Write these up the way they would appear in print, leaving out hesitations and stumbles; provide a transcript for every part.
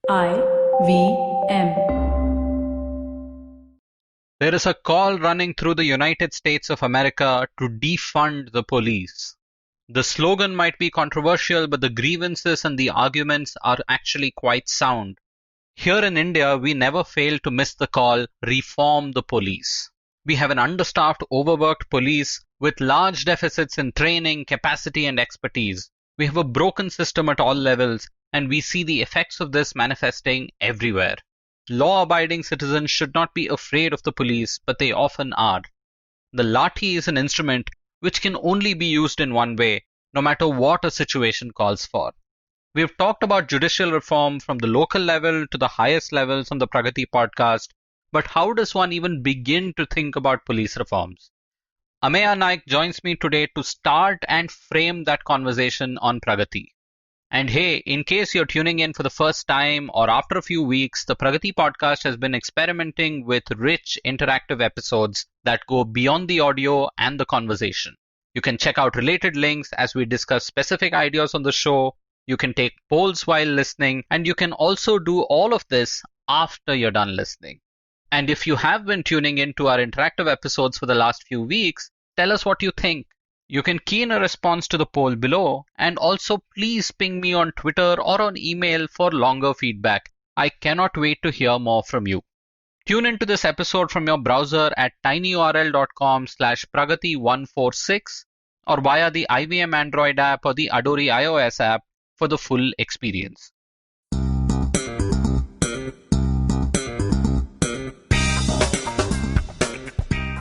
IVM. There is a call running through the United States of America to defund the police. The slogan might be controversial, but the grievances and the arguments are actually quite sound. Here in India, we never fail to miss the call, reform the police. We have an understaffed, overworked police with large deficits in training, capacity, and expertise. We have a broken system at all levels, and we see the effects of this manifesting everywhere. Law-abiding citizens should not be afraid of the police, but they often are. The lathi is an instrument which can only be used in one way, no matter what a situation calls for. We have talked about judicial reform from the local level to the highest levels on the Pragati Podcast, but how does one even begin to think about police reforms? Ameya Naik joins me today to start and frame that conversation on Pragati. And hey, in case you're tuning in for the first time or after a few weeks, the Pragati Podcast has been experimenting with rich interactive episodes that go beyond the audio and the conversation. You can check out related links as we discuss specific ideas on the show. You can take polls while listening, and you can also do all of this after you're done listening. And if you have been tuning into our interactive episodes for the last few weeks, tell us what you think. You can key in a response to the poll below, and also please ping me on Twitter or on email for longer feedback. I cannot wait to hear more from you. Tune into this episode from your browser at tinyurl.com/pragati146 or via the IVM Android app or the Adori iOS app for the full experience.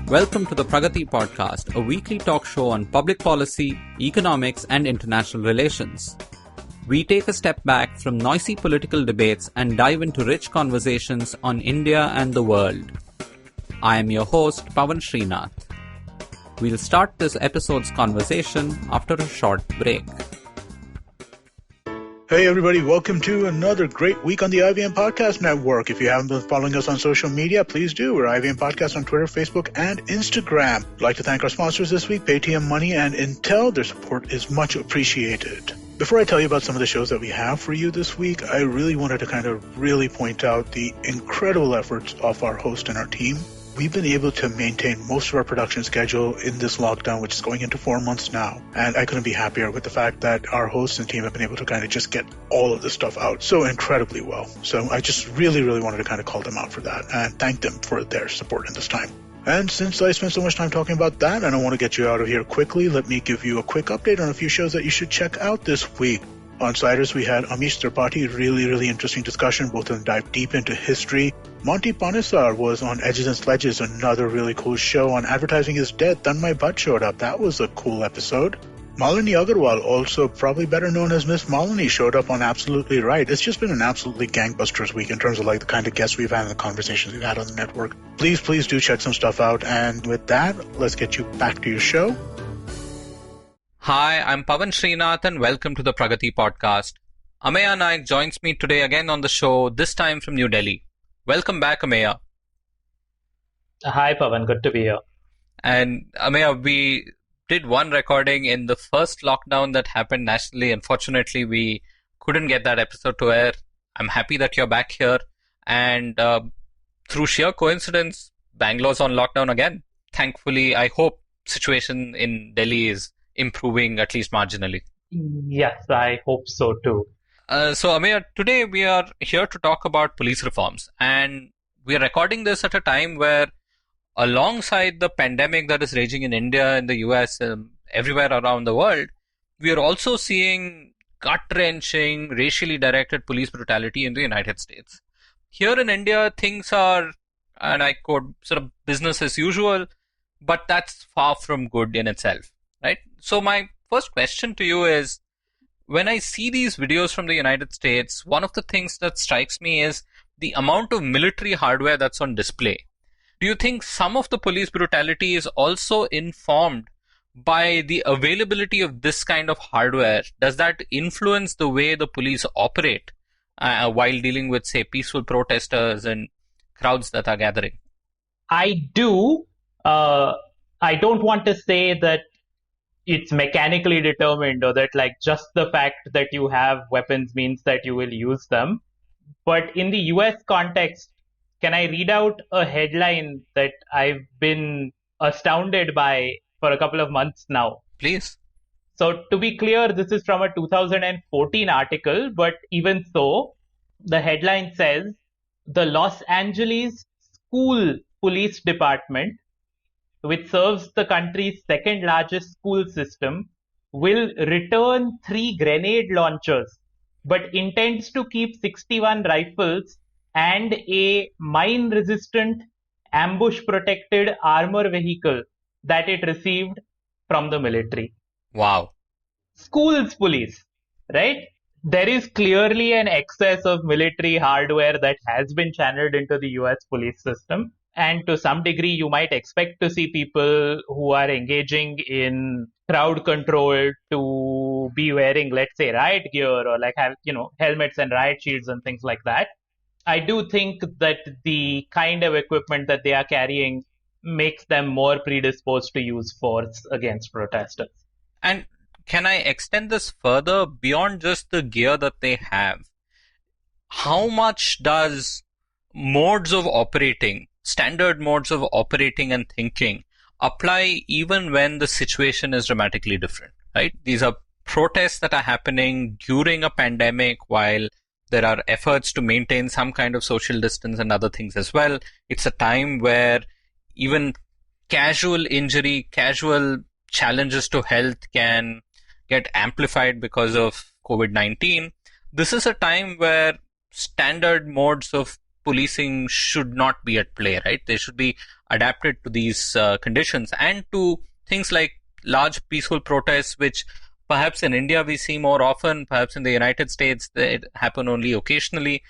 Welcome to the Pragati Podcast, a weekly talk show on public policy, economics, and international relations. We take a step back from noisy political debates and dive into rich conversations on India and the world. I am your host, Pavan Srinath. We'll start this episode's conversation after a short break. Hey everybody, welcome to another great week on the IVM Podcast Network. If you haven't been following us on social media, please do. We're IVM Podcast on Twitter, Facebook, and Instagram. I'd like to thank our sponsors this week, Paytm Money and Intel. Their support is much appreciated. Before I tell you about some of the shows that we have for you this week, I really wanted to really point out the incredible efforts of our host and our team. We've been able to maintain most of our production schedule in this lockdown, which is going into 4 months now. And I couldn't be happier with the fact that our hosts and team have been able to just get all of this stuff out so incredibly well. So I just really wanted to call them out for that and thank them for their support in this time. And since I spent so much time talking about that, I don't want to get you out of here quickly. Let me give you a quick update on a few shows that you should check out this week. On Sliders, we had Amish Tripathi, really interesting discussion, both of them dive deep into history. Monty Panesar was on Edges and Sledges, another really cool show on Advertising is Dead. Then My Butt showed up. That was a cool episode. Malini Agarwal, also probably better known as Miss Malini, showed up on Absolutely Right. It's just been an absolutely gangbusters week in terms of the kind of guests we've had and the conversations we've had on the network. Please do check some stuff out. And with that, let's get you back to your show. Hi, I'm Pavan Srinath and welcome to the Pragati Podcast. Ameya Naik joins me today again on the show, this time from New Delhi. Welcome back, Ameya. Hi, Pavan. Good to be here. And Ameya, we did one recording in the first lockdown that happened nationally. Unfortunately, we couldn't get that episode to air. I'm happy that you're back here. And through sheer coincidence, Bangalore's on lockdown again. Thankfully, I hope situation in Delhi is improving at least marginally. Yes, I hope so too. So Ameya, today we are here to talk about police reforms, and we are recording this at a time where alongside the pandemic that is raging in India, in the US, everywhere around the world, we are also seeing gut-wrenching, racially directed police brutality in the United States. Here in India, things are, and I quote, sort of business as usual, but that's far from good in itself. Right? So my first question to you is, when I see these videos from the United States, one of the things that strikes me is the amount of military hardware that's on display. Do you think some of the police brutality is also informed by the availability of this kind of hardware? Does that influence the way the police operate while dealing with, say, peaceful protesters and crowds that are gathering? I do. I don't want to say that it's mechanically determined or that just the fact that you have weapons means that you will use them. But in the US context, can I read out a headline that I've been astounded by for a couple of months now? Please. So to be clear, this is from a 2014 article, but even so, the headline says the Los Angeles School Police Department, which serves the country's second largest school system, will return 3 grenade launchers, but intends to keep 61 rifles and a mine-resistant, ambush-protected armor vehicle that it received from the military. Wow. Schools police, right? There is clearly an excess of military hardware that has been channeled into the US police system. And to some degree, you might expect to see people who are engaging in crowd control to be wearing, let's say, riot gear or like have, helmets and riot shields and things like that. I do think that the kind of equipment that they are carrying makes them more predisposed to use force against protesters. And can I extend this further beyond just the gear that they have? How much does standard modes of operating and thinking apply even when the situation is dramatically different, right? These are protests that are happening during a pandemic while there are efforts to maintain some kind of social distance and other things as well. It's a time where even casual injury, casual challenges to health can get amplified because of COVID-19. This is a time where standard modes of policing should not be at play, right? They should be adapted to these conditions and to things like large peaceful protests, which perhaps in India we see more often, perhaps in the United States they happen only occasionally.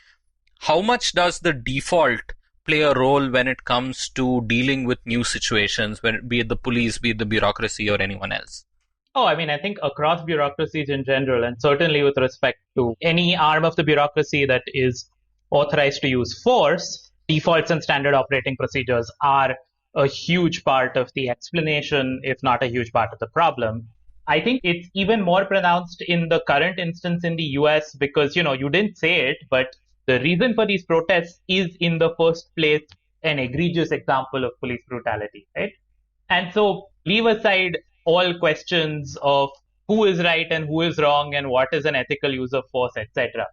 How much does the default play a role when it comes to dealing with new situations, be it the police, be it the bureaucracy or anyone else? Oh, I mean, I think across bureaucracies in general, and certainly with respect to any arm of the bureaucracy that is authorized to use force, defaults and standard operating procedures are a huge part of the explanation, if not a huge part of the problem. I think it's even more pronounced in the current instance in the US because, you didn't say it, but the reason for these protests is in the first place an egregious example of police brutality, right? And so leave aside all questions of who is right and who is wrong and what is an ethical use of force, etc.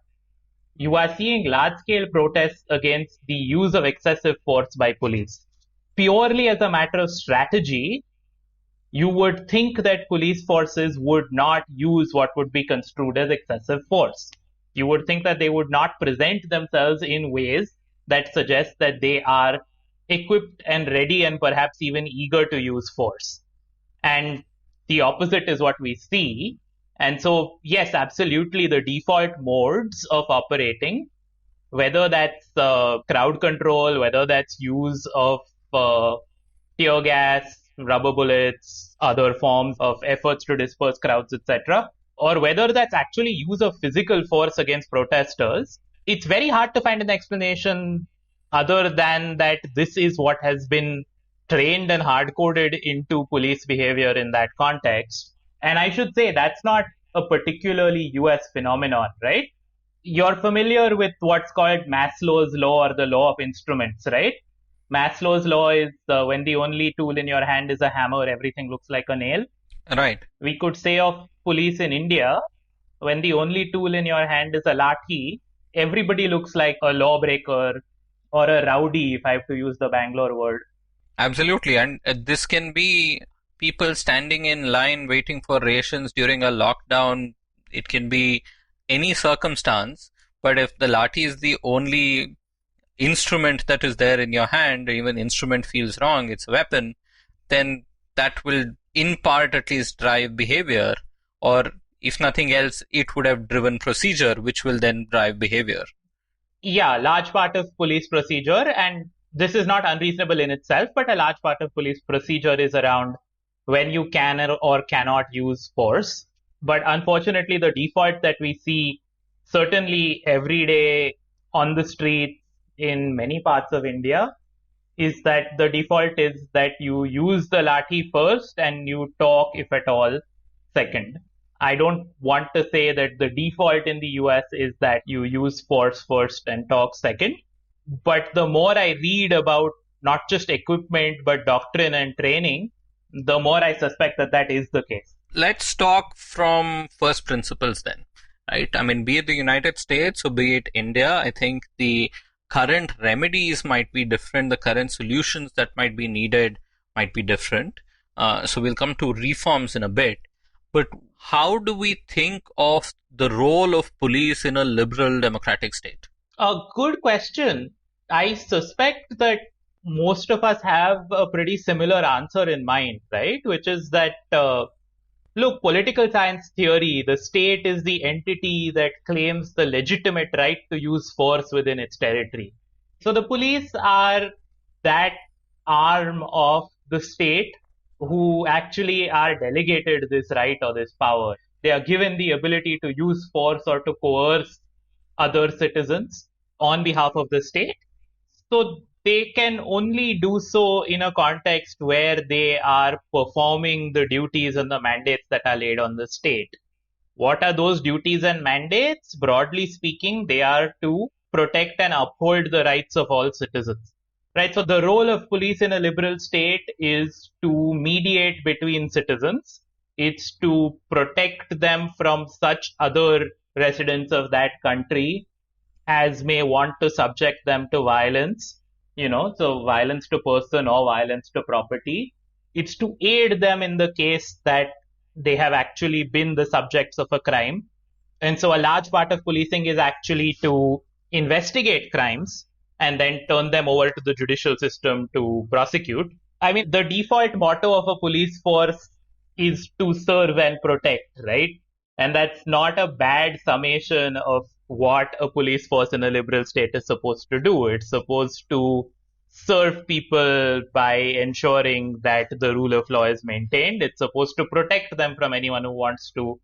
You are seeing large-scale protests against the use of excessive force by police. Purely as a matter of strategy, you would think that police forces would not use what would be construed as excessive force. You would think that they would not present themselves in ways that suggest that they are equipped and ready and perhaps even eager to use force. And the opposite is what we see. And so, yes, absolutely, the default modes of operating, whether that's crowd control, whether that's use of tear gas, rubber bullets, other forms of efforts to disperse crowds, etc., or whether that's actually use of physical force against protesters, it's very hard to find an explanation other than that this is what has been trained and hard-coded into police behavior in that context. And I should say that's not a particularly US phenomenon, right? You're familiar with what's called Maslow's law or the law of instruments, right? Maslow's law is when the only tool in your hand is a hammer, everything looks like a nail. Right. We could say of police in India, when the only tool in your hand is a lathi, everybody looks like a lawbreaker or a rowdy, if I have to use the Bangalore word. Absolutely. And this can be people standing in line waiting for rations during a lockdown. It can be any circumstance. But if the lathi is the only instrument that is there in your hand, or even instrument feels wrong, it's a weapon, then that will in part at least drive behavior, or if nothing else, it would have driven procedure, which will then drive behavior. Yeah, large part of police procedure, and this is not unreasonable in itself, but a large part of police procedure is around when you can or cannot use force. But unfortunately, the default that we see certainly every day on the street in many parts of India is that the default is that you use the lathi first and you talk, if at all, second. I don't want to say that the default in the US is that you use force first and talk second. But the more I read about not just equipment, but doctrine and training, the more I suspect that that is the case. Let's talk from first principles then, right? I mean, be it the United States or be it India, I think the current remedies might be different. The current solutions that might be needed might be different. So we'll come to reforms in a bit. But how do we think of the role of police in a liberal democratic state? A good question. I suspect that most of us have a pretty similar answer in mind, right? Which is that, look, political science theory, the state is the entity that claims the legitimate right to use force within its territory. So the police are that arm of the state who actually are delegated this right or this power. They are given the ability to use force or to coerce other citizens on behalf of the state. So they can only do so in a context where they are performing the duties and the mandates that are laid on the state. What are those duties and mandates? Broadly speaking, they are to protect and uphold the rights of all citizens. Right? So the role of police in a liberal state is to mediate between citizens. It's to protect them from such other residents of that country as may want to subject them to violence, so violence to person or violence to property. It's to aid them in the case that they have actually been the subjects of a crime. And so a large part of policing is actually to investigate crimes and then turn them over to the judicial system to prosecute. I mean, the default motto of a police force is to serve and protect, right? And that's not a bad summation of what a police force in a liberal state is supposed to do. It's supposed to serve people by ensuring that the rule of law is maintained. It's supposed to protect them from anyone who wants to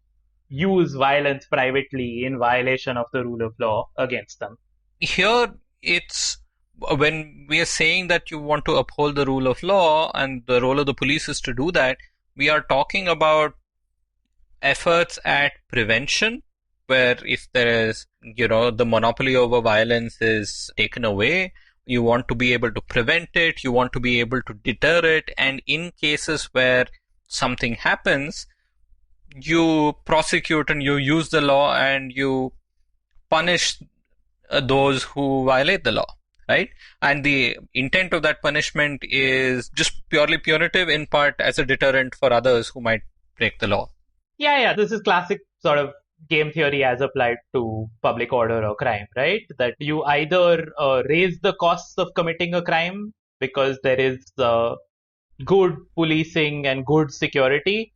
use violence privately in violation of the rule of law against them. Here, it's when we are saying that you want to uphold the rule of law and the role of the police is to do that, we are talking about efforts at prevention, where if there is, the monopoly over violence is taken away, you want to be able to prevent it, you want to be able to deter it, and in cases where something happens, you prosecute and you use the law and you punish those who violate the law, right? And the intent of that punishment is just purely punitive, in part as a deterrent for others who might break the law. Yeah. This is classic sort of game theory as applied to public order or crime, right? That you either raise the costs of committing a crime because there is good policing and good security.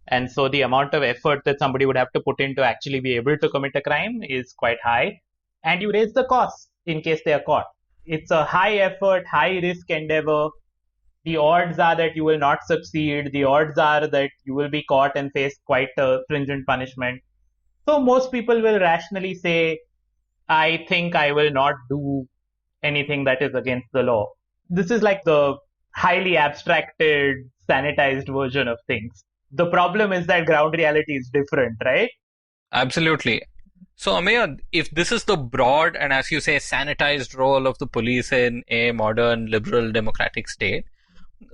And so the amount of effort that somebody would have to put in to actually be able to commit a crime is quite high. And you raise the costs in case they are caught. It's a high effort, high risk endeavor. The odds are that you will not succeed. The odds are that you will be caught and face quite a stringent punishment. So most people will rationally say, I think I will not do anything that is against the law. This is like the highly abstracted, sanitized version of things. The problem is that ground reality is different, right? Absolutely. So, Ameya, if this is the broad and, as you say, sanitized role of the police in a modern liberal democratic state,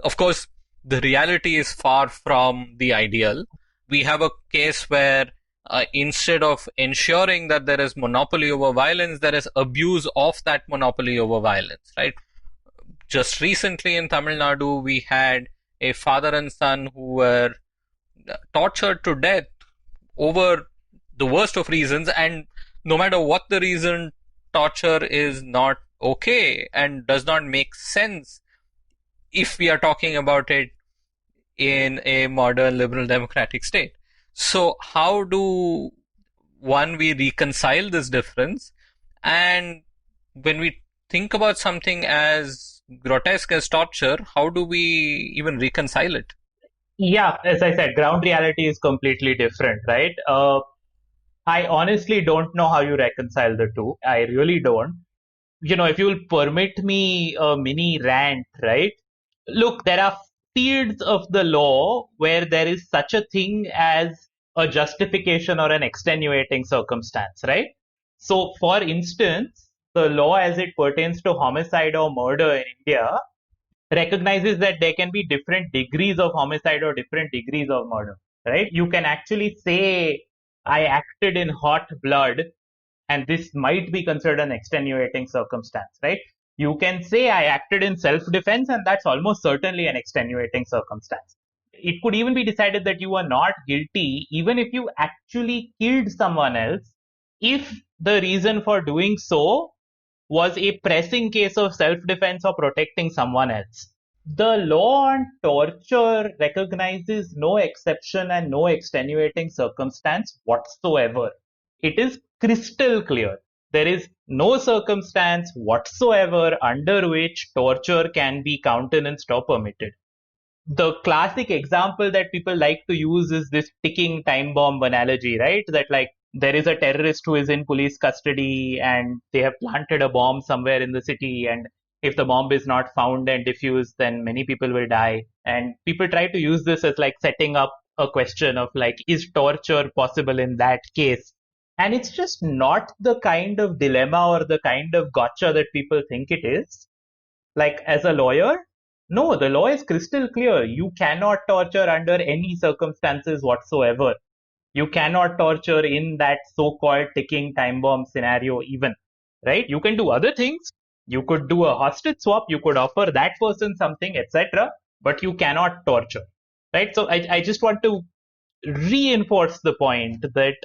of course, the reality is far from the ideal. We have a case where instead of ensuring that there is monopoly over violence, there is abuse of that monopoly over violence, right? Just recently in Tamil Nadu, we had a father and son who were tortured to death over the worst of reasons, and no matter what the reason, torture is not okay and does not make sense if we are talking about it in a modern liberal democratic state. So how do we reconcile this difference? And when we think about something as grotesque as torture, how do we even reconcile it? Yeah, as I said, ground reality is completely different, right? I honestly don't know how you reconcile the two. I really don't. If you'll permit me a mini rant, right? Look, there are fields of the law where there is such a thing as a justification or an extenuating circumstance, right? So, for instance, the law as it pertains to homicide or murder in India recognizes that there can be different degrees of homicide or different degrees of murder, right? You can actually say, I acted in hot blood, and this might be considered an extenuating circumstance, right? You can say, I acted in self-defense, and that's almost certainly an extenuating circumstance. It could even be decided that you are not guilty, even if you actually killed someone else, if the reason for doing so was a pressing case of self-defense or protecting someone else. The law on torture recognizes no exception and no extenuating circumstance whatsoever. It is crystal clear. There is no circumstance whatsoever under which torture can be countenanced or permitted. The classic example that people like to use is this ticking time bomb analogy, right? That like there is a terrorist who is in police custody and they have planted a bomb somewhere in the city, and if the bomb is not found and defused, then many people will die. And people try to use this as like setting up a question of like, is torture possible in that case? And it's just not the kind of dilemma or the kind of gotcha that people think it is. Like, as a lawyer, no, the law is crystal clear. You cannot torture under any circumstances whatsoever. You cannot torture in that so-called ticking time bomb scenario even, right? You can do other things. You could do a hostage swap. You could offer that person something, etc. But you cannot torture, right? So I just want to reinforce the point that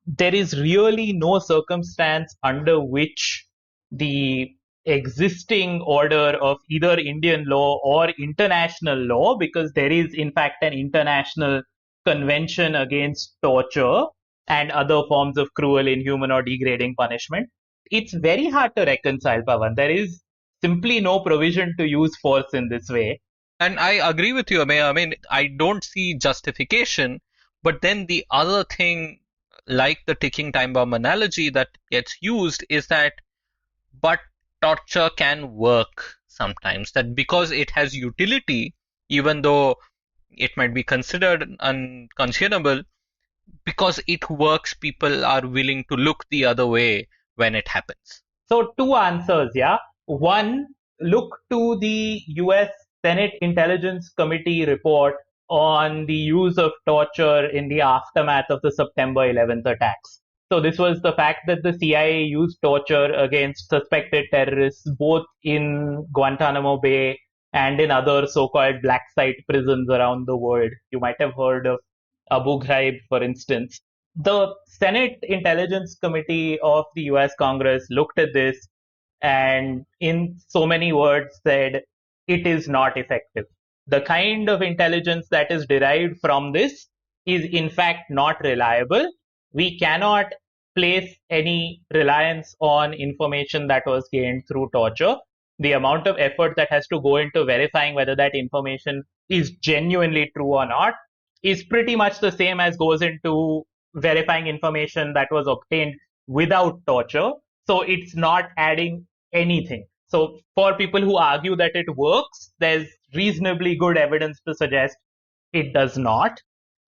there is really no circumstance under which the existing order of either Indian law or international law, because there is in fact an international convention against torture and other forms of cruel, inhuman or degrading punishment. It's very hard to reconcile, Pavan. There is simply no provision to use force in this way. And I agree with you, Ameya. I mean, I don't see justification, but then the other thing, like the ticking time bomb analogy that gets used, is that but torture can work sometimes, that because it has utility, even though it might be considered unconscionable, because it works, people are willing to look the other way when it happens. So two answers, yeah. One, look to the US Senate Intelligence Committee report on the use of torture in the aftermath of the September 11th attacks. So this was the fact that the CIA used torture against suspected terrorists both in Guantanamo Bay and in other so-called black site prisons around the world. You might have heard of Abu Ghraib, for instance. The Senate Intelligence Committee of the US Congress looked at this and in so many words said, it is not effective. The kind of intelligence that is derived from this is in fact not reliable. We cannot place any reliance on information that was gained through torture. The amount of effort that has to go into verifying whether that information is genuinely true or not is pretty much the same as goes into verifying information that was obtained without torture. So it's not adding anything. So for people who argue that it works, there's reasonably good evidence to suggest it does not.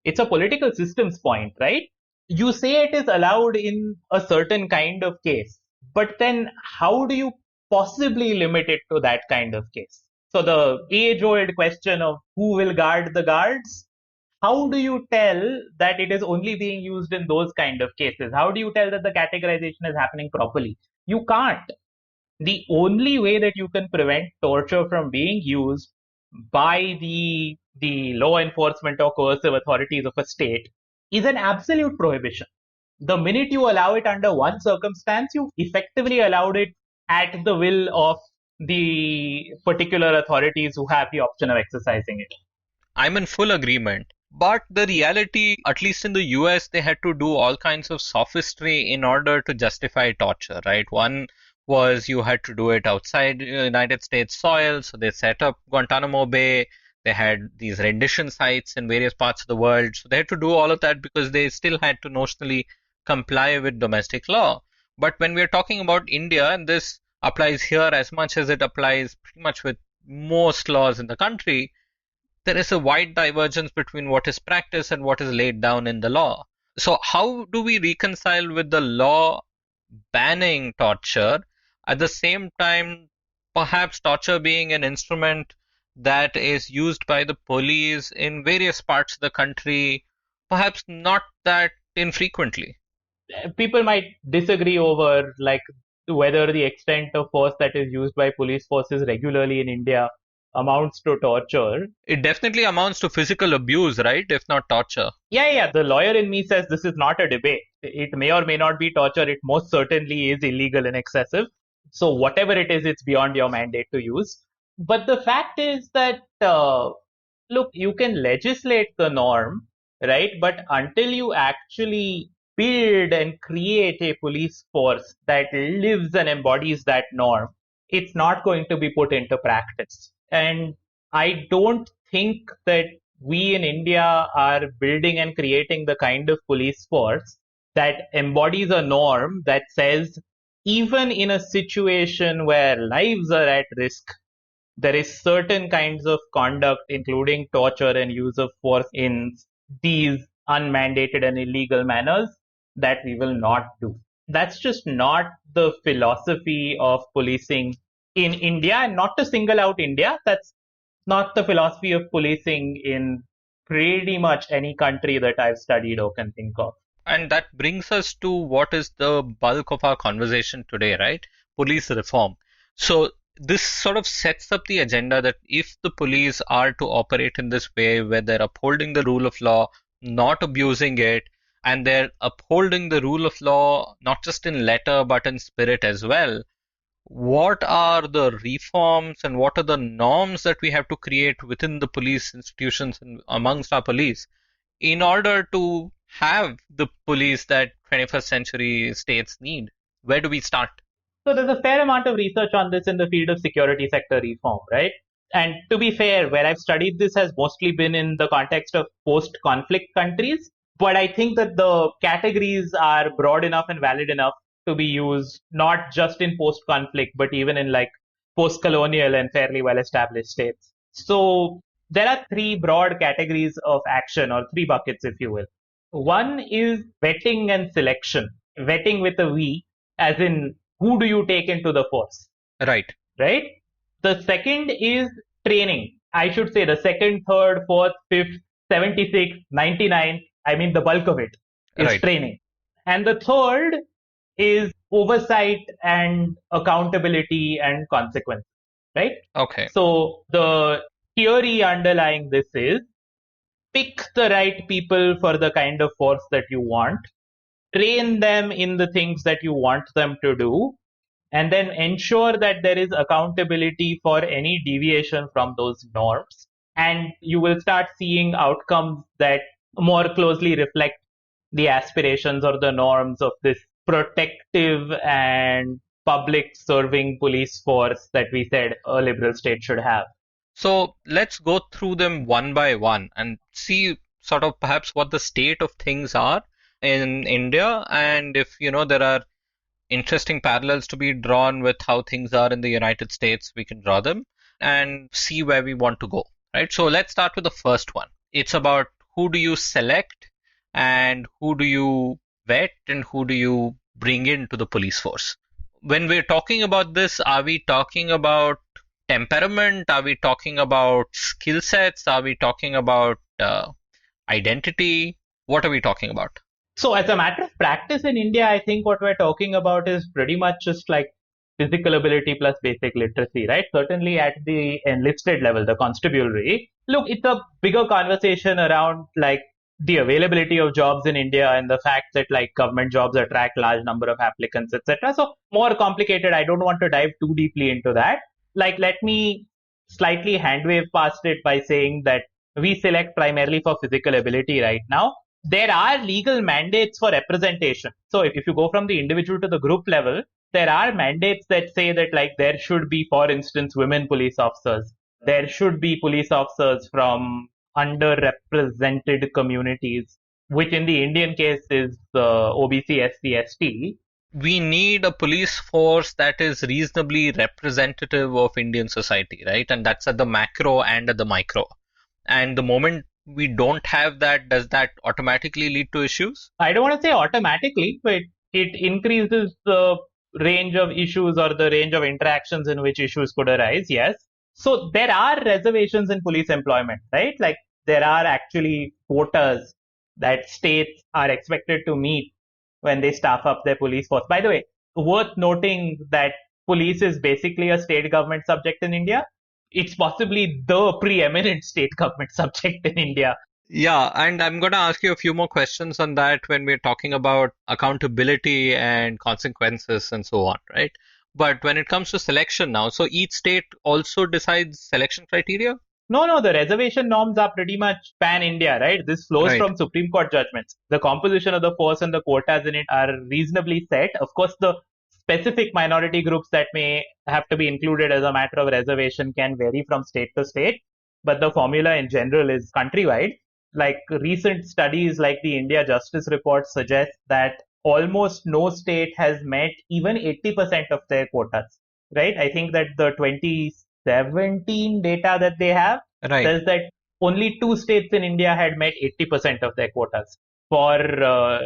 It's a political systems point, right? You say it is allowed in a certain kind of case, but then how do you possibly limit it to that kind of case? So the age-old question of who will guard the guards, how do you tell that it is only being used in those kind of cases? How do you tell that the categorization is happening properly? You can't. The only way that you can prevent torture from being used by the law enforcement or coercive authorities of a state is an absolute prohibition. The minute you allow it under one circumstance, you effectively allowed it at the will of the particular authorities who have the option of exercising it. I'm in full agreement. But the reality, at least in the US, they had to do all kinds of sophistry in order to justify torture, right? One was you had to do it outside United States soil. So they set up Guantanamo Bay. They had these rendition sites in various parts of the world. So they had to do all of that because they still had to notionally comply with domestic law. But when we're talking about India, and this applies here as much as it applies pretty much with most laws in the country, there is a wide divergence between what is practiced and what is laid down in the law. So how do we reconcile with the law banning torture, at the same time, perhaps torture being an instrument that is used by the police in various parts of the country, perhaps not that infrequently? People might disagree over like whether the extent of force that is used by police forces regularly in India amounts to torture. It definitely amounts to physical abuse, right? If not torture. Yeah. The lawyer in me says this is not a debate. It may or may not be torture. It most certainly is illegal and excessive. So whatever it is, it's beyond your mandate to use. But the fact is that, look, you can legislate the norm, right? But until you actually build and create a police force that lives and embodies that norm, it's not going to be put into practice. And I don't think that we in India are building and creating the kind of police force that embodies a norm that says, even in a situation where lives are at risk, there is certain kinds of conduct, including torture and use of force in these unmandated and illegal manners, that we will not do. That's just not the philosophy of policing in India, and not to single out India. That's not the philosophy of policing in pretty much any country that I've studied or can think of. And that brings us to what is the bulk of our conversation today, right? Police reform. So this sort of sets up the agenda that if the police are to operate in this way, where they're upholding the rule of law, not abusing it, and they're upholding the rule of law not just in letter but in spirit as well, what are the reforms and what are the norms that we have to create within the police institutions and amongst our police in order to have the police that 21st century states need? Where do we start? So there's a fair amount of research on this in the field of security sector reform, right? And to be fair, where I've studied this has mostly been in the context of post-conflict countries. But I think that the categories are broad enough and valid enough to be used not just in post-conflict, but even in like post-colonial and fairly well-established states. So there are three broad categories of action, or three buckets, if you will. One is vetting and selection. Vetting with a V, as in who do you take into the force? Right. Right? The second is training. I should say the second, third, fourth, fifth, 76, 99. I mean, the bulk of it is Right. training. And the third is oversight and accountability and consequence. Right? Okay. So the theory underlying this is pick the right people for the kind of force that you want, train them in the things that you want them to do, and then ensure that there is accountability for any deviation from those norms. And you will start seeing outcomes that more closely reflect the aspirations or the norms of this protective and public serving police force that we said a liberal state should have. So let's go through them one by one and see sort of perhaps what the state of things are in India, and if there are interesting parallels to be drawn with how things are in the United States, we can draw them and see where we want to go, right? So let's start with the first one. It's about who do you select and who do you vet and who do you bring into the police force. When we're talking about this, are we talking about temperament? Are we talking about skill sets? Are we talking about identity? What are we talking about? So as a matter of practice in India, I think what we're talking about is pretty much just like physical ability plus basic literacy, right? Certainly at the enlisted level, the constabulary. Look, it's a bigger conversation around like the availability of jobs in India and the fact that like government jobs attract large number of applicants, etc. So more complicated. I don't want to dive too deeply into that. Like, let me slightly handwave past it by saying that we select primarily for physical ability right now. There are legal mandates for representation. So if you go from the individual to the group level, there are mandates that say that like there should be, for instance, women police officers. There should be police officers from underrepresented communities, which in the Indian case is OBC, SC, ST. We need a police force that is reasonably representative of Indian society, right? And that's at the macro and at the micro. And the moment we don't have that, does that automatically lead to issues? I don't want to say automatically, but it increases the range of issues or the range of interactions in which issues could arise, yes. So there are reservations in police employment, right? Like there are actually quotas that states are expected to meet when they staff up their police force. By the way, worth noting that police is basically a state government subject in India. It's possibly the preeminent state government subject in India. Yeah, and I'm going to ask you a few more questions on that when we're talking about accountability and consequences and so on, right? But when it comes to selection now, so each state also decides selection criteria? No, the reservation norms are pretty much pan-India, right? This flows from Supreme Court judgments. The composition of the force and the quotas in it are reasonably set. Of course, the specific minority groups that may have to be included as a matter of reservation can vary from state to state, but the formula in general is countrywide. Like recent studies like the India Justice Report suggest that almost no state has met even 80% of their quotas, right? I think that the 2017 data that they have says that only 2 states in India had met 80% of their quotas for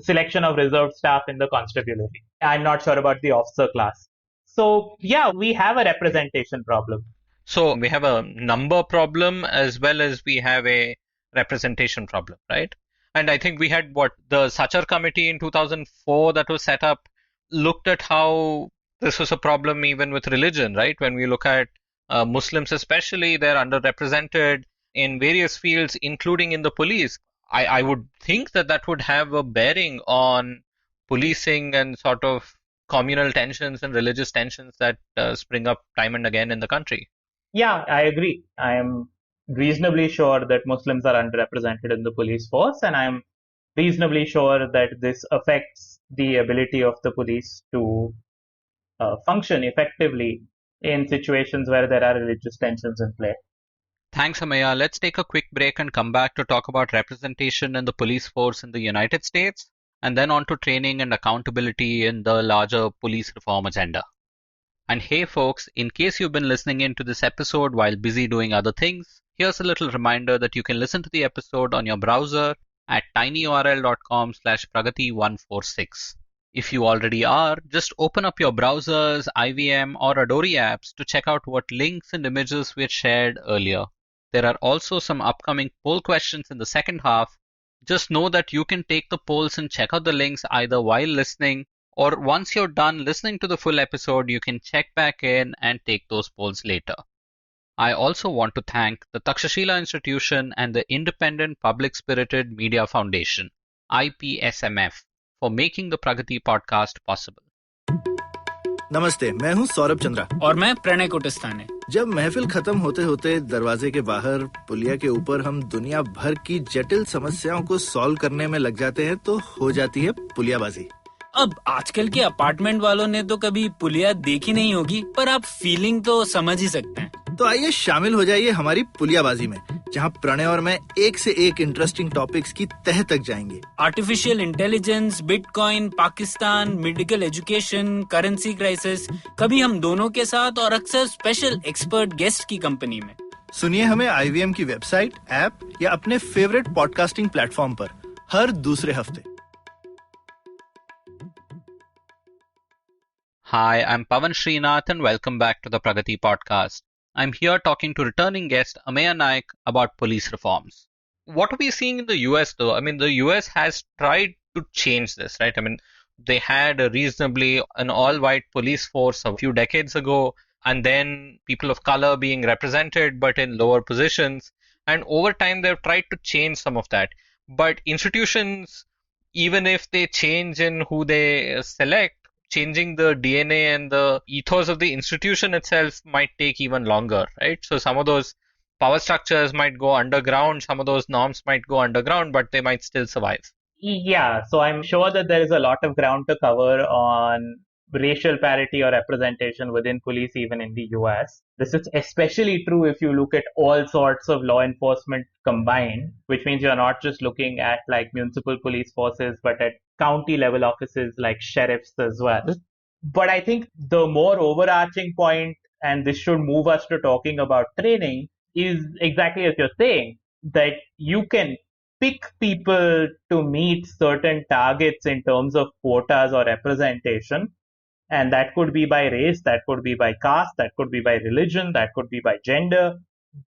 selection of reserved staff in the constabulary. I'm not sure about the officer class. So yeah, we have a representation problem. So we have a number problem as well as we have a representation problem, right? And I think we had the Sachar committee in 2004 that was set up looked at how this was a problem even with religion, right? When we look at Muslims especially, they're underrepresented in various fields, including in the police. I would think that would have a bearing on policing and sort of communal tensions and religious tensions that spring up time and again in the country. Yeah, I agree. I am reasonably sure that Muslims are underrepresented in the police force, and I'm reasonably sure that this affects the ability of the police to function effectively in situations where there are religious tensions in play. Thanks, Ameya. Let's take a quick break and come back to talk about representation in the police force in the United States, and then on to training and accountability in the larger police reform agenda. And hey folks, in case you've been listening in to this episode while busy doing other things, here's a little reminder that you can listen to the episode on your browser at tinyurl.com/pragati146. If you already are, just open up your browser's IVM or Adori apps to check out what links and images we had shared earlier. There are also some upcoming poll questions in the second half. Just know that you can take the polls and check out the links either while listening, or once you're done listening to the full episode, you can check back in and take those polls later. I also want to thank the Takshashila Institution and the Independent Public Spirited Media Foundation, IPSMF, for making the Pragati podcast possible. नमस्ते, मैं हूँ सौरभ चंद्रा और मैं प्रणय कोटस्थाने। जब महफिल खत्म होते होते दरवाजे के बाहर पुलिया के ऊपर हम दुनिया भर की जटिल समस्याओं को सॉल्व करने में लग जाते हैं तो हो जाती है पुलियाबाजी। अब आजकल के अपार्टमेंट वालों ने तो कभी पुलिया देखी नहीं होगी, पर आप फीलिंग तो समझ ही सकते हैं। तो आइए शामिल हो जाइए हमारी पुलियाबाजी में, जहां प्रणय और मैं एक से एक इंटरेस्टिंग टॉपिक्स की तह तक जाएंगे। Artificial intelligence, bitcoin, Pakistan, medical education, currency crisis, कभी हम दोनों के साथ और अक्सर स्पेशल एक्सपर्ट गेस्ट की कंपनी में। सुनिए हमें IVM की वेबसाइट, ऐप या अपने फेवरेट पॉडकास्टिंग प्लेटफॉर्म पर हर दूसरे हफ्ते। Hi, I'm Pavan Srinath and welcome back to the Pragati Podcast. I'm here talking to returning guest Ameya Naik about police reforms. What are we seeing in the US though? I mean, the US has tried to change this, right? I mean, they had a reasonably an all-white police force a few decades ago, and then people of color being represented but in lower positions. And over time, they've tried to change some of that. But institutions, even if they change in who they select, changing the DNA and the ethos of the institution itself might take even longer, right? So some of those power structures might go underground, some of those norms might go underground, but they might still survive. Yeah, so I'm sure that there is a lot of ground to cover on racial parity or representation within police, even in the US. This is especially true if you look at all sorts of law enforcement combined, which means you're not just looking at like municipal police forces, but at county level offices like sheriffs as well. But I think the more overarching point, and this should move us to talking about training, is exactly as you're saying, that you can pick people to meet certain targets in terms of quotas or representation. And that could be by race, that could be by caste, that could be by religion, that could be by gender.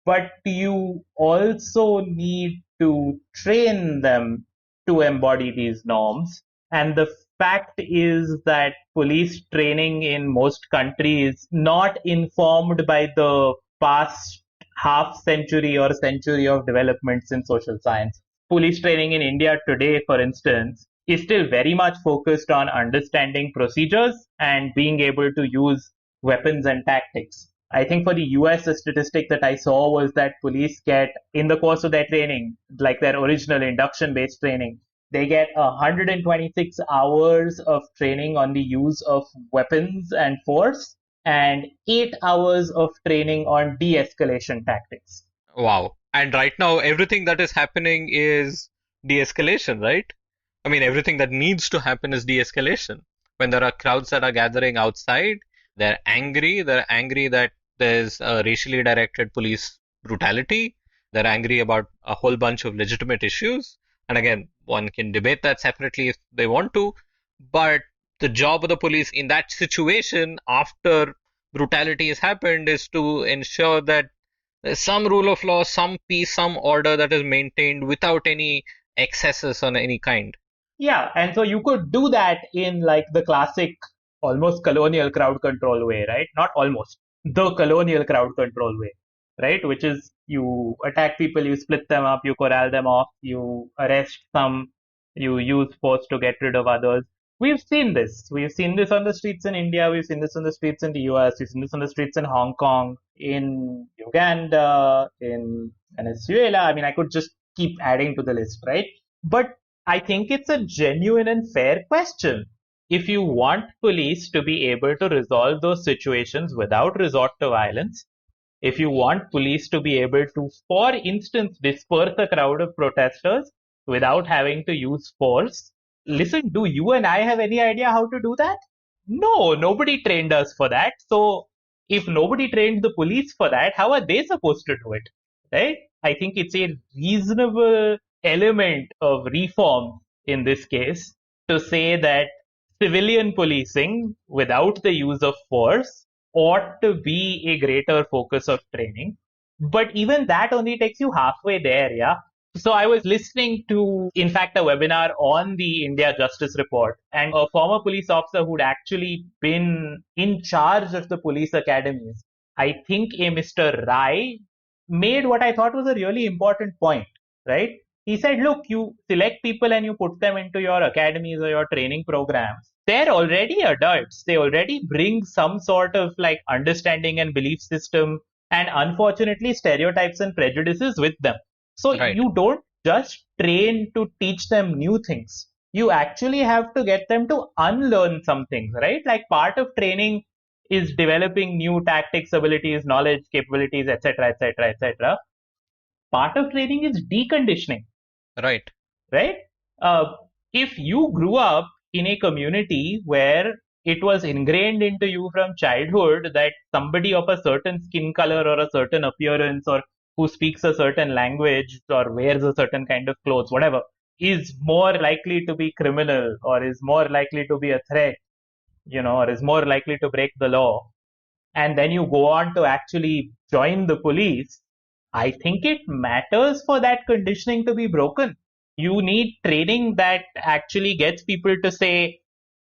But you also need to train them to embody these norms. And the fact is that police training in most countries is not informed by the past half century or century of developments in social science. Police training in India today, for instance, is still very much focused on understanding procedures and being able to use weapons and tactics. I think for the US, the statistic that I saw was that police get, in the course of their training, like their original induction-based training, they get 126 hours of training on the use of weapons and force and 8 hours of training on de-escalation tactics. Wow. And right now, everything that is happening is de-escalation, right? I mean, everything that needs to happen is de-escalation. When there are crowds that are gathering outside, they're angry. They're angry that there's a racially directed police brutality. They're angry about a whole bunch of legitimate issues. And again, one can debate that separately if they want to. But the job of the police in that situation, after brutality has happened, is to ensure that there's some rule of law, some peace, some order that is maintained without any excesses on any kind. Yeah, and so you could do that in like the classic, almost colonial crowd control way, right? Not almost, the colonial crowd control way, right? Which is you attack people, you split them up, you corral them off, you arrest some, you use force to get rid of others. We've seen this. We've seen this on the streets in India. We've seen this on the streets in the US. We've seen this on the streets in Hong Kong, in Uganda, in Venezuela. I mean, I could just keep adding to the list, right? But I think it's a genuine and fair question. If you want police to be able to resolve those situations without resort to violence, if you want police to be able to, for instance, disperse a crowd of protesters without having to use force, listen, do you and I have any idea how to do that? No, nobody trained us for that. So if nobody trained the police for that, how are they supposed to do it? Right? I think it's a reasonable element of reform in this case to say that civilian policing without the use of force ought to be a greater focus of training. But even that only takes you halfway there, yeah? So I was listening to, in fact, a webinar on the India Justice Report, and a former police officer who'd actually been in charge of the police academies, I think a Mr. Rai, made what I thought was a really important point, right? He said, look, you select people and you put them into your academies or your training programs. They're already adults. They already bring some sort of like understanding and belief system and unfortunately stereotypes and prejudices with them. So Right. You don't just train to teach them new things. You actually have to get them to unlearn some things, right? Like part of training is developing new tactics, abilities, knowledge, capabilities, etc., etc., etc. Part of training is deconditioning. Right. Right? If you grew up in a community where it was ingrained into you from childhood that somebody of a certain skin color or a certain appearance or who speaks a certain language or wears a certain kind of clothes, whatever, is more likely to be criminal or is more likely to be a threat, or is more likely to break the law, and then you go on to actually join the police, I think it matters for that conditioning to be broken. You need training that actually gets people to say,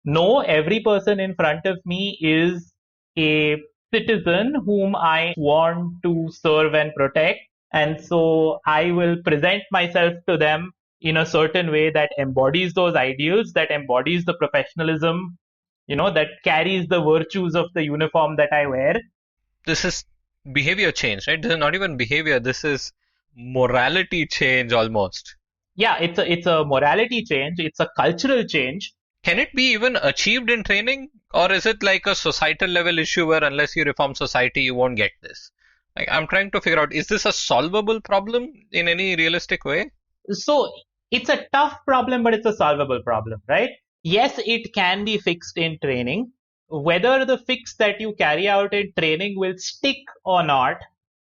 no, every person in front of me is a citizen whom I want to serve and protect. And so I will present myself to them in a certain way that embodies those ideals, that embodies the professionalism, that carries the virtues of the uniform that I wear. This is behavior change, right? This is not even behavior. This is morality change almost. Yeah, it's a morality change. It's a cultural change. Can it be even achieved in training? Or is it like a societal level issue where unless you reform society, you won't get this? Like, I'm trying to figure out, is this a solvable problem in any realistic way? So it's a tough problem, but it's a solvable problem, right? Yes, it can be fixed in training. Whether the fix that you carry out in training will stick or not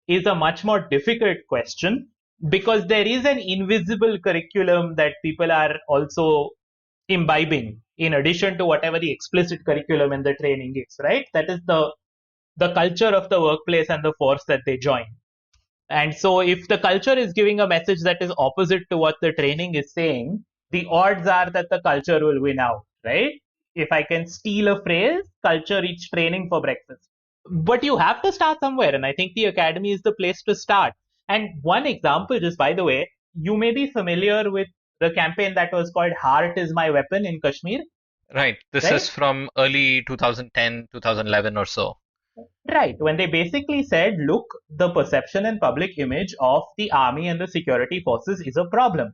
is a much more difficult question because there is an invisible curriculum that people are also imbibing in addition to whatever the explicit curriculum in the training is, right? That is the culture of the workplace and the force that they join. And so if the culture is giving a message that is opposite to what the training is saying, the odds are that the culture will win out, right? If I can steal a phrase, culture eats training for breakfast. But you have to start somewhere, and I think the academy is the place to start. And one example, just by the way, you may be familiar with the campaign that was called Heart is My Weapon in Kashmir. Right. This is from early 2010, 2011 or so. Right. When they basically said, look, the perception and public image of the army and the security forces is a problem,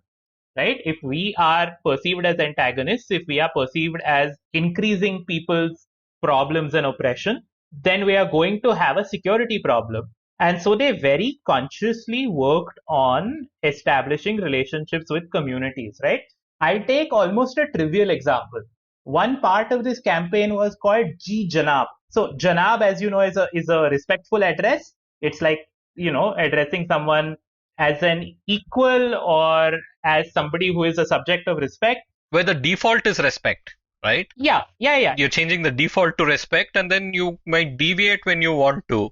right? If we are perceived as antagonists, if we are perceived as increasing people's problems and oppression, then we are going to have a security problem. And so they very consciously worked on establishing relationships with communities, right? I'll take almost a trivial example. One part of this campaign was called Ji Janab. So Janab, as you know, is a respectful address. It's like, addressing someone as an equal or as somebody who is a subject of respect. Where the default is respect, right? Yeah. You're changing the default to respect, and then you might deviate when you want to.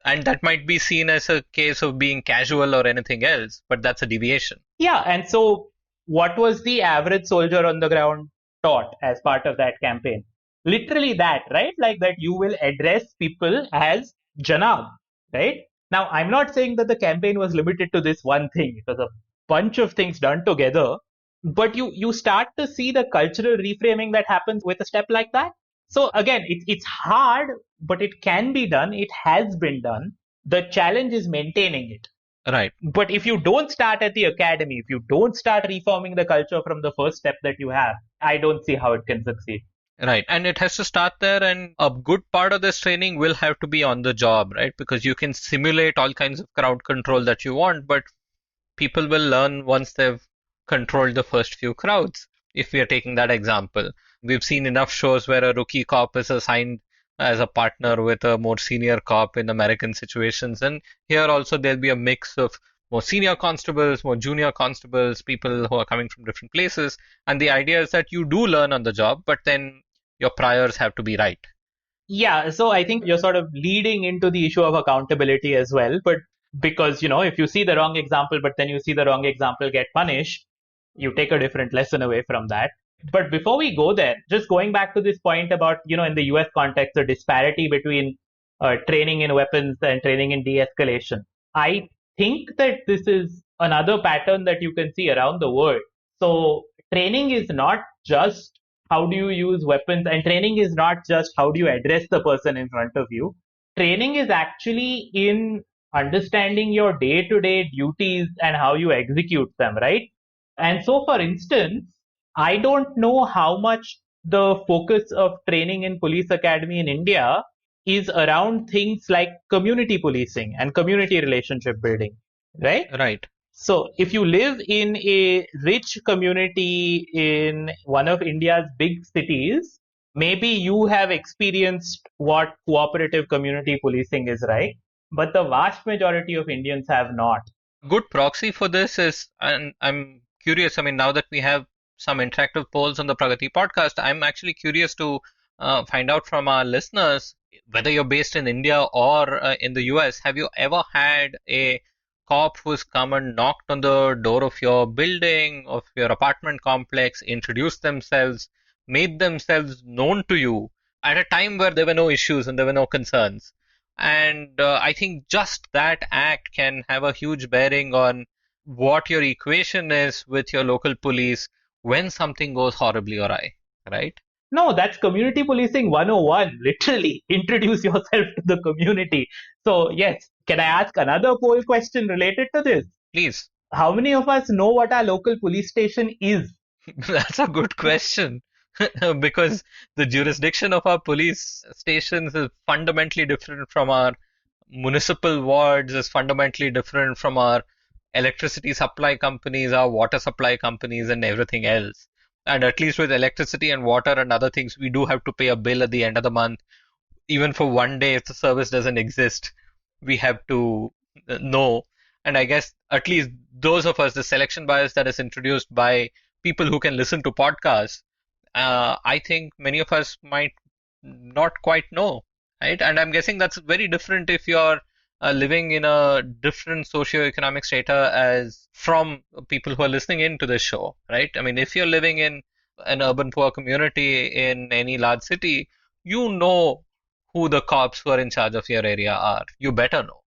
And that might be seen as a case of being casual or anything else, but that's a deviation. Yeah. And so what was the average soldier on the ground taught as part of that campaign? Literally that, right? Like that you will address people as Janab, right? Now, I'm not saying that the campaign was limited to this one thing. It was a bunch of things done together. But you start to see the cultural reframing that happens with a step like that. So again, it's hard, but it can be done. It has been done. The challenge is maintaining it. Right. But if you don't start at the academy, if you don't start reforming the culture from the first step that you have, I don't see how it can succeed. Right. And it has to start there. And a good part of this training will have to be on the job, right? Because you can simulate all kinds of crowd control that you want, but people will learn once they've controlled the first few crowds. If we are taking that example, we've seen enough shows where a rookie cop is assigned as a partner with a more senior cop in American situations. And here also there'll be a mix of more senior constables, more junior constables, people who are coming from different places. And the idea is that you do learn on the job, but then your priors have to be right. Yeah, so I think you're sort of leading into the issue of accountability as well. But because, if you see the wrong example, but then you see the wrong example get punished, you take a different lesson away from that. But before we go there, just going back to this point about, in the US context, the disparity between training in weapons and training in de-escalation. I think that this is another pattern that you can see around the world. So training is not just how do you use weapons, and training is not just how do you address the person in front of you. Training is actually in understanding your day-to-day duties and how you execute them, right? And so, for instance, I don't know how much the focus of training in police academy in India is around things like community policing and community relationship building, right? Right. So if you live in a rich community in one of India's big cities, maybe you have experienced what cooperative community policing is, right? But the vast majority of Indians have not. Good proxy for this is, and I'm curious, now that we have some interactive polls on the Pragati podcast, I'm actually curious to find out from our listeners, whether you're based in India or in the US, have you ever had a cop who's come and knocked on the door of your building, of your apartment complex, introduced themselves, made themselves known to you at a time where there were no issues and there were no concerns? And I think just that act can have a huge bearing on what your equation is with your local police when something goes horribly awry, right? No, that's community policing 101. Literally, introduce yourself to the community. So, yes, can I ask another poll question related to this? Please. How many of us know what our local police station is? That's a good question. Because the jurisdiction of our police stations is fundamentally different from our municipal wards, is fundamentally different from our electricity supply companies, our water supply companies, and everything else. And at least with electricity and water and other things, we do have to pay a bill at the end of the month. Even for one day, if the service doesn't exist, we have to know. And I guess at least those of us, the selection bias that is introduced by people who can listen to podcasts, I think many of us might not quite know, right? And I'm guessing that's very different if you're living in a different socioeconomic strata as from people who are listening into this show, right? I mean, if you're living in an urban poor community in any large city, you know who the cops who are in charge of your area are. You better know,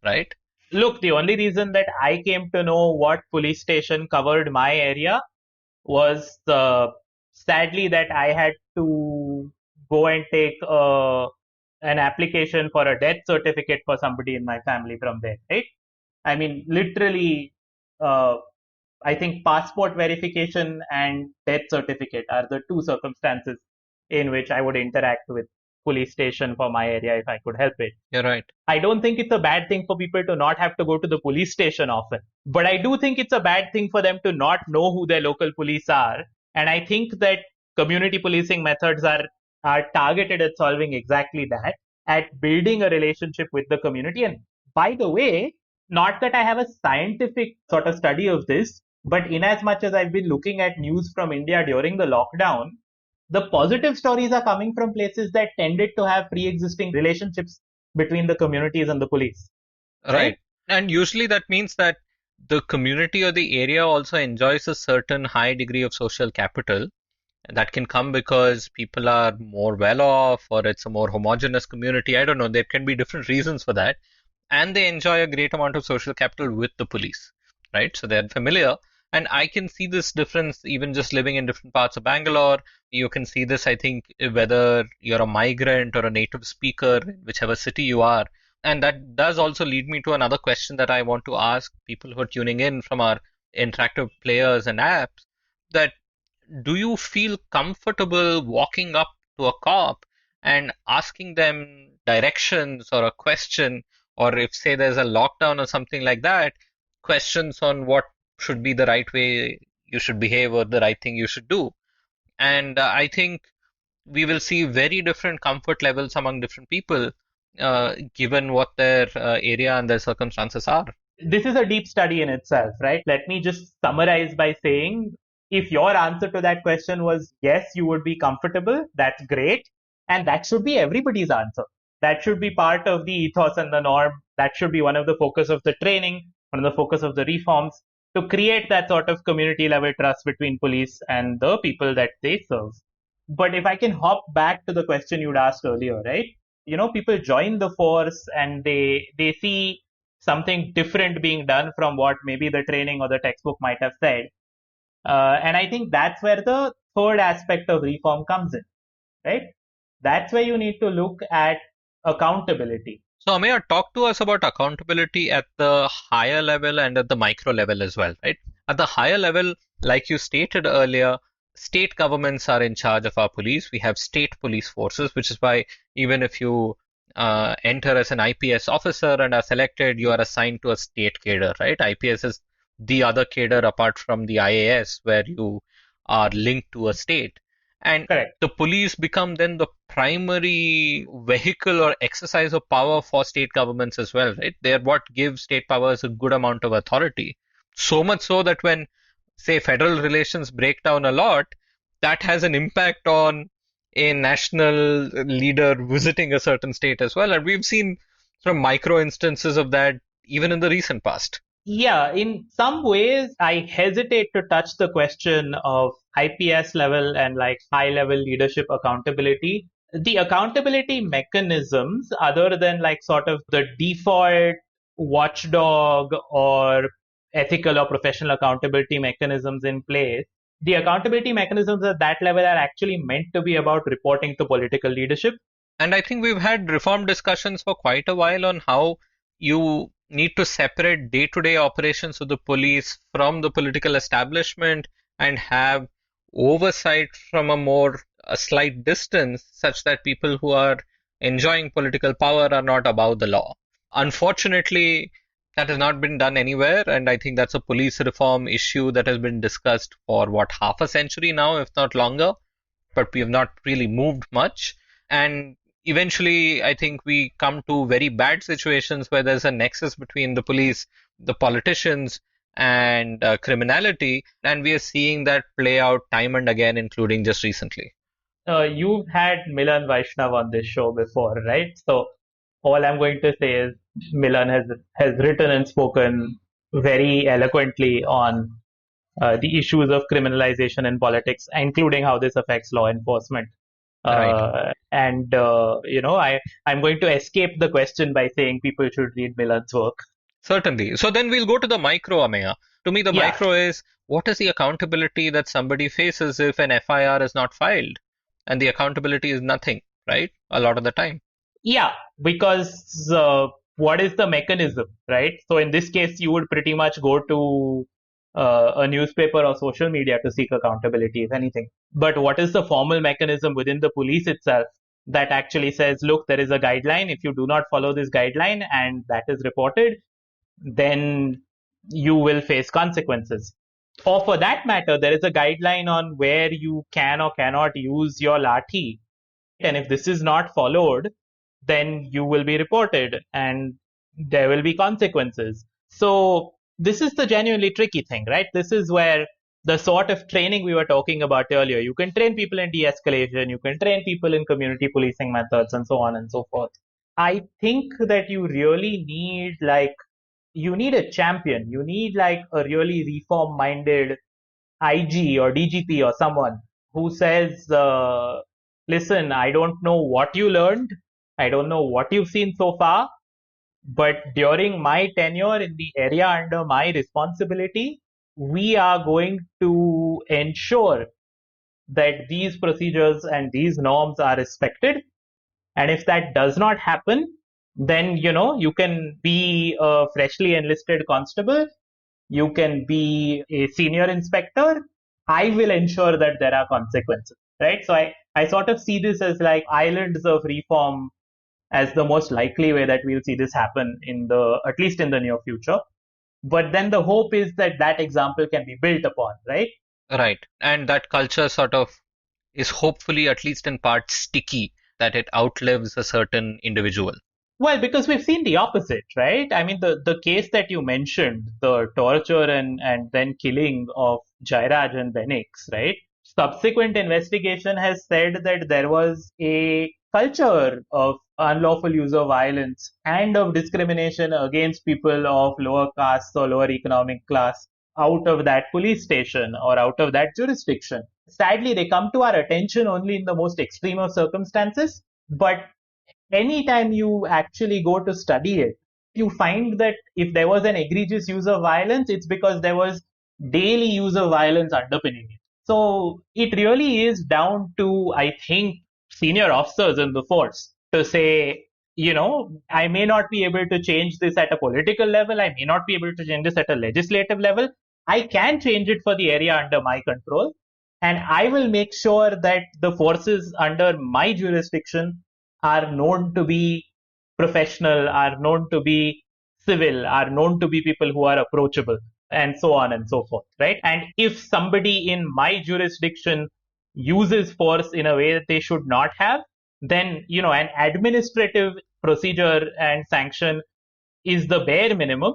right? Look, the only reason that I came to know what police station covered my area was sadly that I had to go and take an application for a death certificate for somebody in my family from there, right? I mean, literally, I think passport verification and death certificate are the two circumstances in which I would interact with police station for my area if I could help it. You're right. I don't think it's a bad thing for people to not have to go to the police station often, but I do think it's a bad thing for them to not know who their local police are. And I think that community policing methods are targeted at solving exactly that, at building a relationship with the community. And by the way, not that I have a scientific sort of study of this, but in as much as I've been looking at news from India during the lockdown, the positive stories are coming from places that tended to have pre-existing relationships between the communities and the police. Right. And usually that means that the community or the area also enjoys a certain high degree of social capital. That can come because people are more well off, or it's a more homogeneous community. I don't know. There can be different reasons for that. And they enjoy a great amount of social capital with the police, right? So they're familiar. And I can see this difference even just living in different parts of Bangalore. You can see this, I think, whether you're a migrant or a native speaker, whichever city you are. And that does also lead me to another question that I want to ask people who are tuning in from our interactive players and apps, that do you feel comfortable walking up to a cop and asking them directions or a question, or if, say, there's a lockdown or something like that, questions on what should be the right way you should behave or the right thing you should do? And I think we will see very different comfort levels among different people, given what their area and their circumstances are. This is a deep study in itself, right? Let me just summarize by saying, if your answer to that question was yes, you would be comfortable, that's great. And that should be everybody's answer. That should be part of the ethos and the norm. That should be one of the focus of the training, one of the focus of the reforms, to create that sort of community level trust between police and the people that they serve. But if I can hop back to the question you'd asked earlier, right? You know, people join the force and they see something different being done from what maybe the training or the textbook might have said. And I think that's where the third aspect of reform comes in, right? That's where you need to look at accountability. So, Ameya, talk to us about accountability at the higher level and at the micro level as well, right? At the higher level, like you stated earlier, state governments are in charge of our police. We have state police forces, which is why even if you enter as an IPS officer and are selected, you are assigned to a state cadre, right? IPS is the other cadre apart from the IAS, where you are linked to a state. And Correct. The police become then the primary vehicle or exercise of power for state governments as well, right? They are what gives state powers a good amount of authority. So much so that when, say, federal relations break down a lot, that has an impact on a national leader visiting a certain state as well. And we've seen some micro instances of that even in the recent past. Yeah, in some ways, I hesitate to touch the question of IPS level and like high level leadership accountability. The accountability mechanisms, other than like sort of the default watchdog or ethical or professional accountability mechanisms in place, the accountability mechanisms at that level are actually meant to be about reporting to political leadership. And I think we've had reform discussions for quite a while on how you need to separate day-to-day operations of the police from the political establishment and have oversight from a slight distance, such that people who are enjoying political power are not above the law. Unfortunately, that has not been done anywhere, and I think that's a police reform issue that has been discussed for half a century now, if not longer, but we have not really moved much. And eventually I think we come to very bad situations where there's a nexus between the police, the politicians, and criminality, and we are seeing that play out time and again, including just recently. You've had Milan Vaishnav on this show before, right? So all I'm going to say is Milan has written and spoken very eloquently on the issues of criminalization in politics, including how this affects law enforcement. Right. I'm going to escape the question by saying people should read Milan's work. Certainly. So then we'll go to the micro, Ameya. To me, the Yeah. micro is, what is the accountability that somebody faces if an FIR is not filed? And the accountability is nothing, right? A lot of the time. Yeah, because what is the mechanism, right? So in this case, you would pretty much go to a newspaper or social media to seek accountability, if anything. But what is the formal mechanism within the police itself that actually says, look, there is a guideline. If you do not follow this guideline and that is reported, then you will face consequences. Or for that matter, there is a guideline on where you can or cannot use your lathi. And if this is not followed, then you will be reported and there will be consequences. So this is the genuinely tricky thing, right? This is where the sort of training we were talking about earlier, you can train people in de-escalation, you can train people in community policing methods and so on and so forth. I think that you really need you need a champion. You need like a really reform-minded IG or DGP or someone who says, listen, I don't know what you learned. I don't know what you've seen so far. But during my tenure in the area under my responsibility, we are going to ensure that these procedures and these norms are respected. And if that does not happen, then, you can be a freshly enlisted constable. You can be a senior inspector. I will ensure that there are consequences, right? So I sort of see this as like islands of reform as the most likely way that we'll see this happen at least in the near future. But then the hope is that that example can be built upon, right? Right. And that culture sort of is hopefully, at least in part, sticky, that it outlives a certain individual. Well, because we've seen the opposite, right? I mean, the case that you mentioned, the torture and then killing of Jairaj and Benix, right? Subsequent investigation has said that there was a culture of unlawful use of violence and of discrimination against people of lower castes or lower economic class out of that police station or out of that jurisdiction. Sadly, they come to our attention only in the most extreme of circumstances, but anytime you actually go to study it, you find that if there was an egregious use of violence, it's because there was daily use of violence underpinning it. So it really is down to, I think, senior officers in the force to say, I may not be able to change this at a political level. I may not be able to change this at a legislative level. I can change it for the area under my control. And I will make sure that the forces under my jurisdiction are known to be professional, are known to be civil, are known to be people who are approachable, and so on and so forth, right? And if somebody in my jurisdiction uses force in a way that they should not have, then, an administrative procedure and sanction is the bare minimum.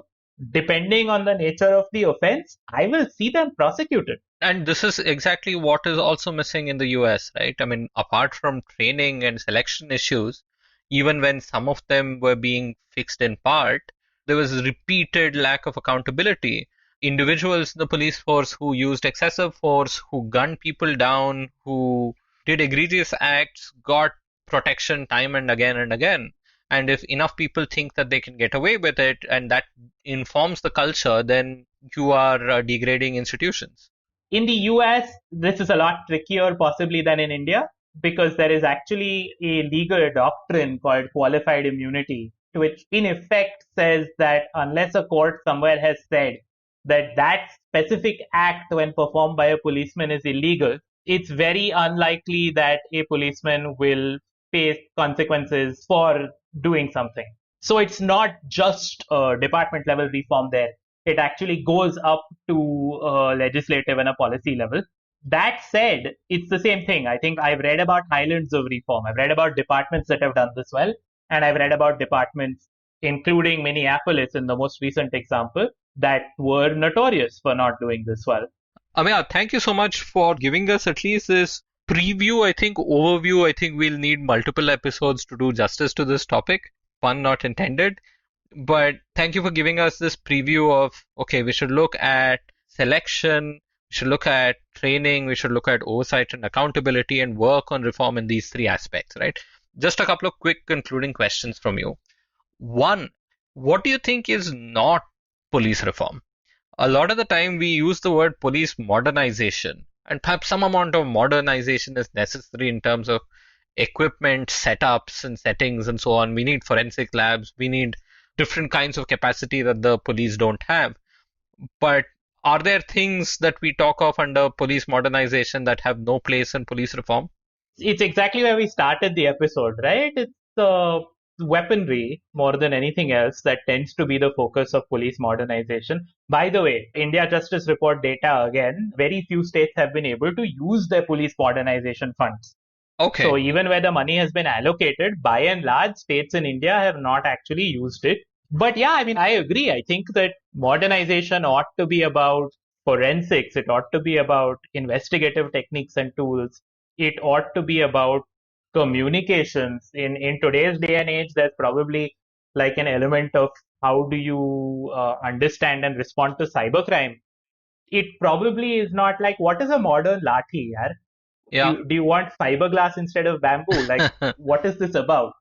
Depending on the nature of the offense, I will see them prosecuted. And this is exactly what is also missing in the US, right? I mean, apart from training and selection issues, even when some of them were being fixed in part, there was repeated lack of accountability. Individuals in the police force who used excessive force, who gunned people down, who did egregious acts, got protection time and again and again. And if enough people think that they can get away with it and that informs the culture, then you are degrading institutions. In the US, this is a lot trickier possibly than in India because there is actually a legal doctrine called qualified immunity, which in effect says that unless a court somewhere has said that that specific act when performed by a policeman is illegal, it's very unlikely that a policeman will face consequences for doing something. So it's not just a department level reform there. It actually goes up to a legislative and a policy level. That said, it's the same thing. I think I've read about islands of reform. I've read about departments that have done this well, and I've read about departments, including Minneapolis in the most recent example, that were notorious for not doing this well. Ameya, thank you so much for giving us at least this preview, overview. I think we'll need multiple episodes to do justice to this topic, pun not intended. But thank you for giving us this preview of, okay, we should look at selection, we should look at training, we should look at oversight and accountability and work on reform in these three aspects, right? Just a couple of quick concluding questions from you. One, what do you think is not police reform? A lot of the time we use the word police modernization, and perhaps some amount of modernization is necessary in terms of equipment, setups and settings and so on. We need forensic labs, we need different kinds of capacity that the police don't have. But are there things that we talk of under police modernization that have no place in police reform? It's exactly where we started the episode, right? It's the weaponry more than anything else that tends to be the focus of police modernization. By the way, India Justice Report data again, very few states have been able to use their police modernization funds. Okay. So even where the money has been allocated, by and large, states in India have not actually used it. But yeah, I mean, I agree. I think that modernization ought to be about forensics. It ought to be about investigative techniques and tools. It ought to be about communications. In today's day and age, there's probably like an element of how do you understand and respond to cybercrime. It probably is not like, what is a modern lathi, yaar? Yeah. Do you want fiberglass instead of bamboo? Like, what is this about?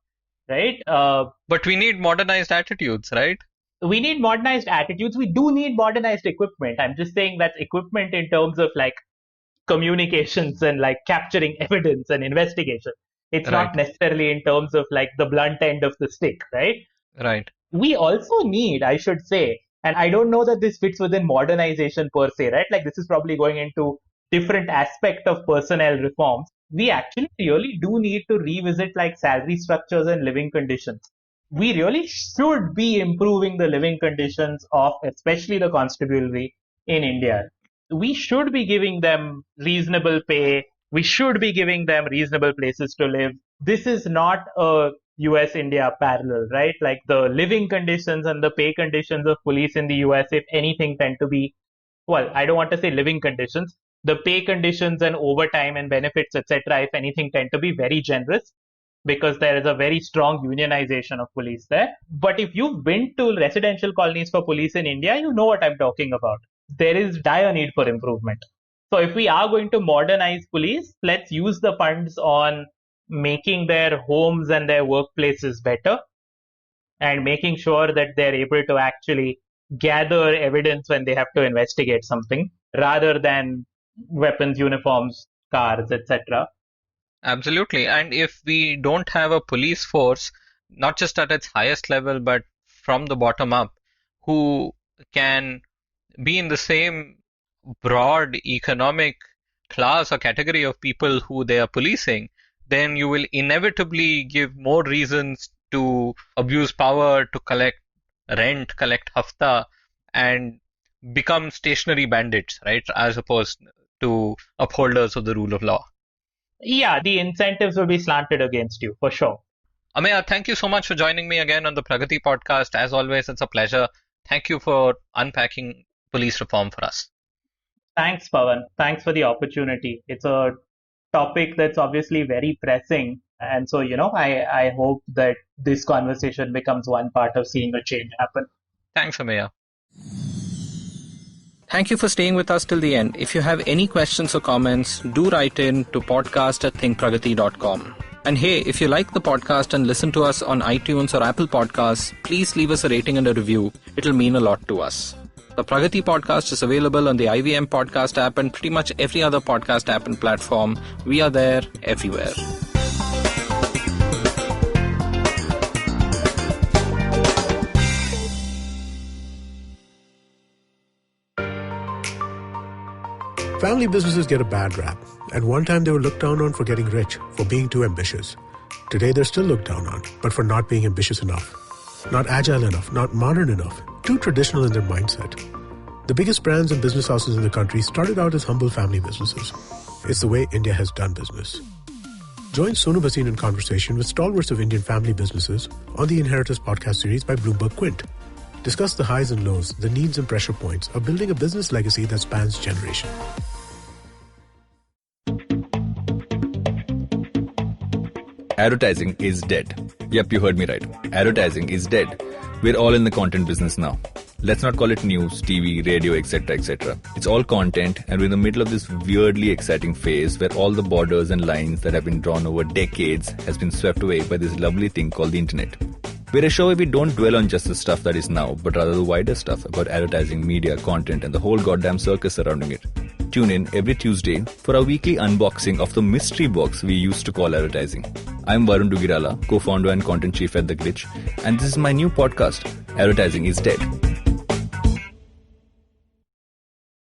Right? But we need modernized attitudes, right? We need modernized attitudes. We do need modernized equipment. I'm just saying that's equipment in terms of like communications and like capturing evidence and investigation. It's Right. not necessarily in terms of like the blunt end of the stick, right? Right. We also need, I should say, and I don't know that this fits within modernization per se, right? Like this is probably going into different aspect of personnel reforms. We actually really do need to revisit like salary structures and living conditions. We really should be improving the living conditions of especially the constabulary in India. We should be giving them reasonable pay. We should be giving them reasonable places to live. This is not a US-India parallel, right? Like the living conditions and the pay conditions of police in the US, if anything, tend to be, well, I don't want to say living conditions. The pay conditions and overtime and benefits, etc., if anything, tend to be very generous because there is a very strong unionization of police there. But if you've been to residential colonies for police in India, you know what I'm talking about. There is dire need for improvement. So if we are going to modernize police, let's use the funds on making their homes and their workplaces better and making sure that they're able to actually gather evidence when they have to investigate something rather than weapons, uniforms, cars, etc. Absolutely. And if we don't have a police force, not just at its highest level, but from the bottom up, who can be in the same broad economic class or category of people who they are policing, then you will inevitably give more reasons to abuse power, to collect rent, collect hafta, and become stationary bandits, right? As opposed to upholders of the rule of law. Yeah, the incentives will be slanted against you, for sure. Ameya, thank you so much for joining me again on the Pragati Podcast. As always, it's a pleasure. Thank you for unpacking police reform for us. Thanks, Pavan. Thanks for the opportunity. It's a topic that's obviously very pressing. And so, I hope that this conversation becomes one part of seeing a change happen. Thanks, Ameya. Thank you for staying with us till the end. If you have any questions or comments, do write in to podcast@thinkpragati.com. And hey, if you like the podcast and listen to us on iTunes or Apple Podcasts, please leave us a rating and a review. It'll mean a lot to us. The Pragati Podcast is available on the IVM Podcast app and pretty much every other podcast app and platform. We are there everywhere. Family businesses get a bad rap. At one time, they were looked down on for getting rich, for being too ambitious. Today, they're still looked down on, but for not being ambitious enough. Not agile enough, not modern enough, too traditional in their mindset. The biggest brands and business houses in the country started out as humble family businesses. It's the way India has done business. Join Sonu Bhasin in conversation with stalwarts of Indian family businesses on the Inheritors podcast series by Bloomberg Quint. Discuss the highs and lows, the needs and pressure points of building a business legacy that spans generations. Advertising is dead. Yep, you heard me right. Advertising is dead. We're all in the content business now. Let's not call it news, TV, radio, etc., etc. It's all content, and we're in the middle of this weirdly exciting phase where all the borders and lines that have been drawn over decades has been swept away by this lovely thing called the internet. We're a show where we don't dwell on just the stuff that is now, but rather the wider stuff about advertising, media, content, and the whole goddamn circus surrounding it. Tune in every Tuesday for our weekly unboxing of the mystery box we used to call advertising. I'm Varun Dugirala, co-founder and content chief at The Glitch, and this is my new podcast, Advertising is Dead.